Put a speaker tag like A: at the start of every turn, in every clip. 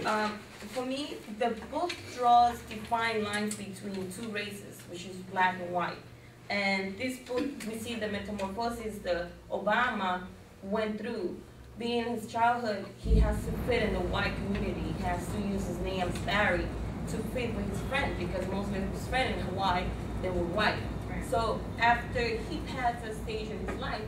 A: For me, the book draws defined lines between two races, which is black and white. And this book, we see the metamorphosis that Obama went through. Being in his childhood, he has to fit in the white community. He has to use his name as Barry to fit with his friend, because mostly his friends in Hawaii, they were white. So after he passed a stage in his life,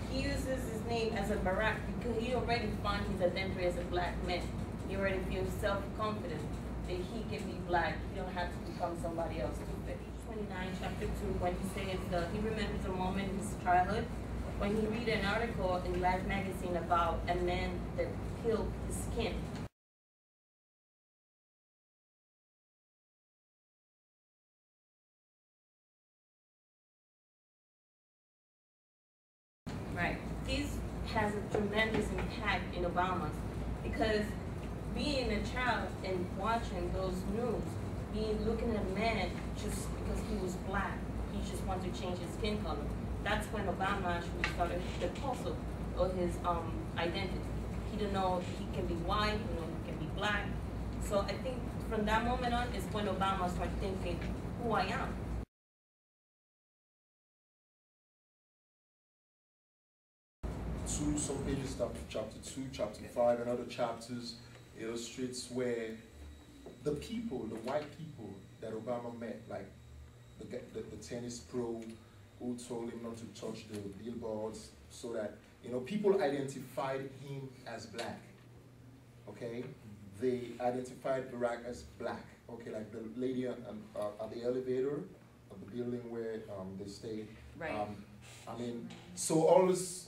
A: he uses his name as a Barack because he already found his identity as a black man. He already feels self-confident that he can be black. He don't have to become somebody else to fit. 29, chapter 2, when he says he remembers a moment in his childhood when he read an article in Life magazine about a man that peeled his skin. Right. This has a tremendous impact in Obama because being a child and watching those news, looking at a man just because he was black, he just wanted to change his skin color. That's when Obama actually started the tussle of his identity. He didn't know he can be white, he didn't know he can be black. So I think from that moment on is when Obama started thinking, who I am.
B: Some pages, chapter 2, chapter 5, and other chapters illustrates where the people, the white people that Obama met, like the tennis pro who told him not to touch the billboards, so that people identified him as black. Okay, they identified Barack as black. Okay, like the lady at the elevator of the building where they stayed.
C: Right.
B: I mean, so all this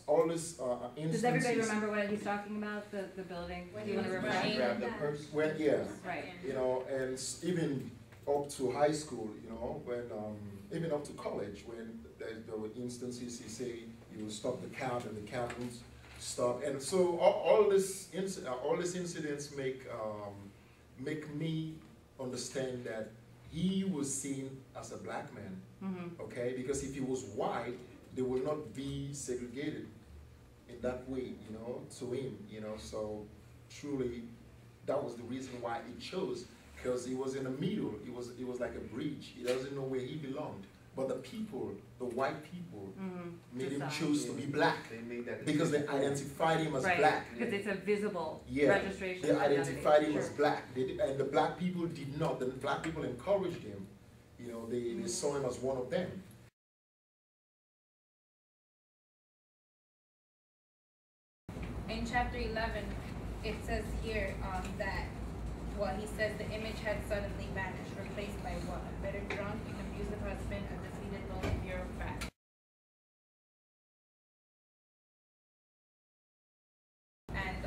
B: instances.
C: Does everybody remember what he's talking about? The building?
D: When
C: Do you want to refresh?
D: grabbed the purse.
B: When, yeah.
C: Right.
B: And even up to high school, when even up to college, when there were instances he say he would stop the count and the count would stop, and so all these incidents make me understand that he was seen as a black man.
C: Mm-hmm.
B: Okay, because if he was white, they will not be segregated in that way, to him, so truly that was the reason why he chose, because he was in the middle, it was like a bridge, he doesn't know where he belonged, but the people, the white people, made him choose to be black,
D: They made that
B: because they identified him as black.
C: Because it's a visible
B: Yeah,
C: registration.
B: they identified him
C: Sure.
B: as black, and the black people did not, the black people encouraged him, they saw him as one of them.
E: In chapter 11, it says here that, he says the image had suddenly vanished, replaced by what? A bitter drunk, an abusive husband, a defeated lonely bureaucrat. And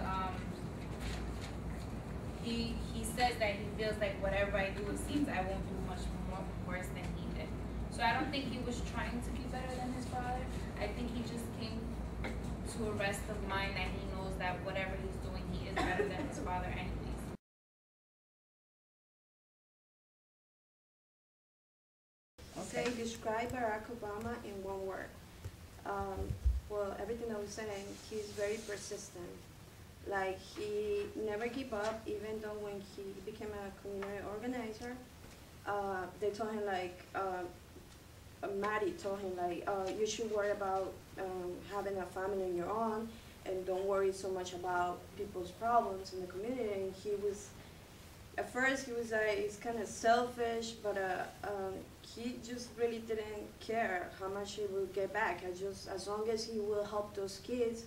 E: he says that he feels like whatever I do, it seems I won't do much more worse than he did. So I don't think he was trying to be better than his father. I think he just came to a rest of mind that he knows that whatever he's doing, he is better than his father anyways.
F: Okay. Say, describe Barack Obama in one word. Well, everything I was saying, he's very persistent. Like, he never gave up, even though when he became a community organizer, they told him, like, Maddie told him, like, you should worry about having a family on your own, and don't worry so much about people's problems in the community. And he was, at first, he was like, he's kind of selfish, but he just really didn't care how much he will get back. As long as he will help those kids,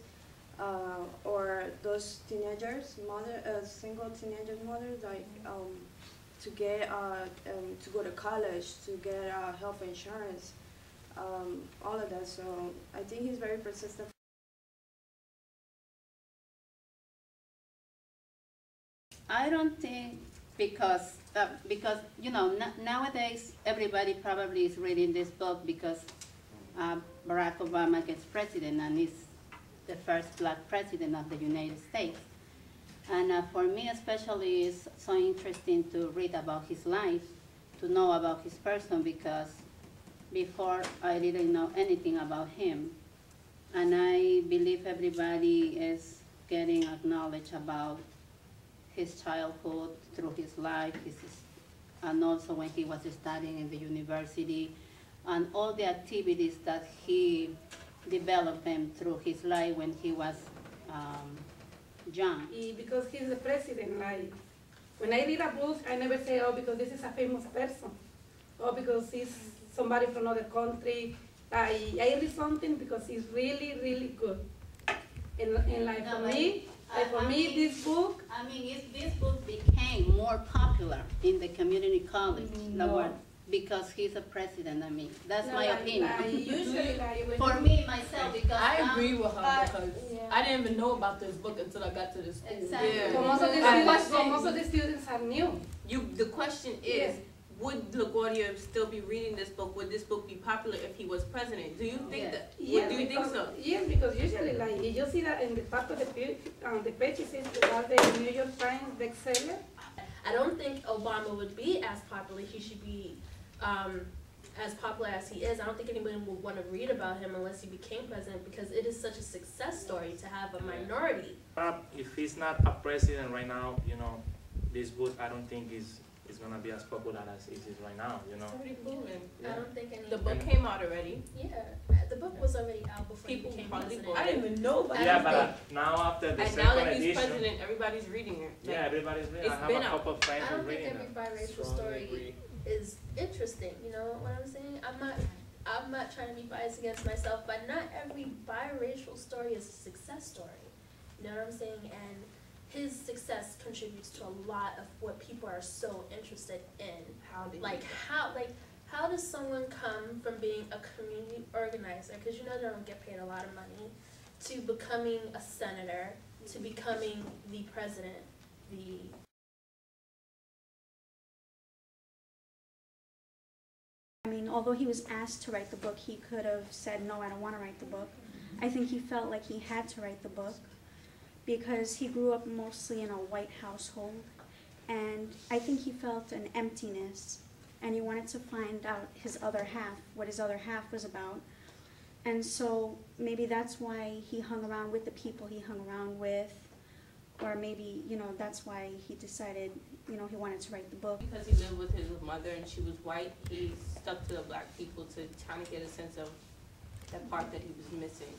F: or those teenagers, single teenager mothers, like to get to go to college, to get health insurance, all of that. So I think he's very persistent.
G: I don't think because nowadays everybody probably is reading this book because Barack Obama gets president and is the first black president of the United States. And for me especially, it's so interesting to read about his life, to know about his person, because before I didn't know anything about him. And I believe everybody is getting acknowledged about his childhood, through his life, and also when he was studying in the university, and all the activities that he developed him through his life when he was young.
D: Because he's the president, like, when I read a book, I never say, oh, because this is a famous person, or because he's somebody from another country. I read something because he's really, really good. And like
G: No,
D: for
G: but
D: me, this book.
G: I mean, if this book became more popular in the community college,
D: No.
G: because he's a president, I mean, that's
D: No,
G: my
D: like,
G: opinion.
D: Usually, like, when
G: For me, myself, because
H: I agree with her
D: Uh,
H: because
D: yeah.
H: I didn't even know about this book until I got to the school.
G: Exactly.
H: Yeah.
D: So most of the students are new.
I: The question is, would LaGuardia still be reading this book? Would this book be popular if he was president? Do you think
G: Yes.
I: that?
D: Yeah,
I: do you think so?
D: Yes, because usually, like, you see that in the part of the page, it says about the New York Times bestseller.
J: I don't think Obama would be as popular. He should be as popular as he is. I don't think anybody would want to read about him unless he became president, because it is such a success story to have a minority.
K: If he's not a president right now, you know, this book I don't think is gonna be as popular as it is right now, you know.
I: It's already proven.
J: I don't think any.
I: The book came out already.
J: Yeah, the book was already out before
I: People
J: he became
I: probably
J: president.
I: bought it. I didn't even know about
J: I
K: Yeah,
J: don't
K: but
J: think-
K: now after the
I: And now
K: second
I: that he's
K: edition,
I: president, everybody's reading it. Like,
K: yeah, everybody's reading. I
I: it's
K: have
I: been
K: a
I: out.
K: couple of friends
J: I
K: who
J: don't think
K: reading
J: every
K: it.
J: biracial
K: Strongly
J: story
K: agree.
J: is interesting. You know what I'm saying? I'm not trying to be biased against myself, but not every biracial story is a success story. You know what I'm saying? And his success contributes to a lot of what people are so interested in. How does someone come from being a community organizer, because you know they don't get paid a lot of money, to becoming a senator, to becoming the president,
L: I mean, although he was asked to write the book, he could have said, no, I don't want to write the book. I think he felt like he had to write the book because he grew up mostly in a white household. And I think he felt an emptiness, and he wanted to find out his other half, what his other half was about. And so maybe that's why he hung around with the people he hung around with, or maybe, you know, that's why he decided, you know, he wanted to write the book.
I: because he lived with his mother and she was white, he stuck to the black people to kind of get a sense of that part that he was missing.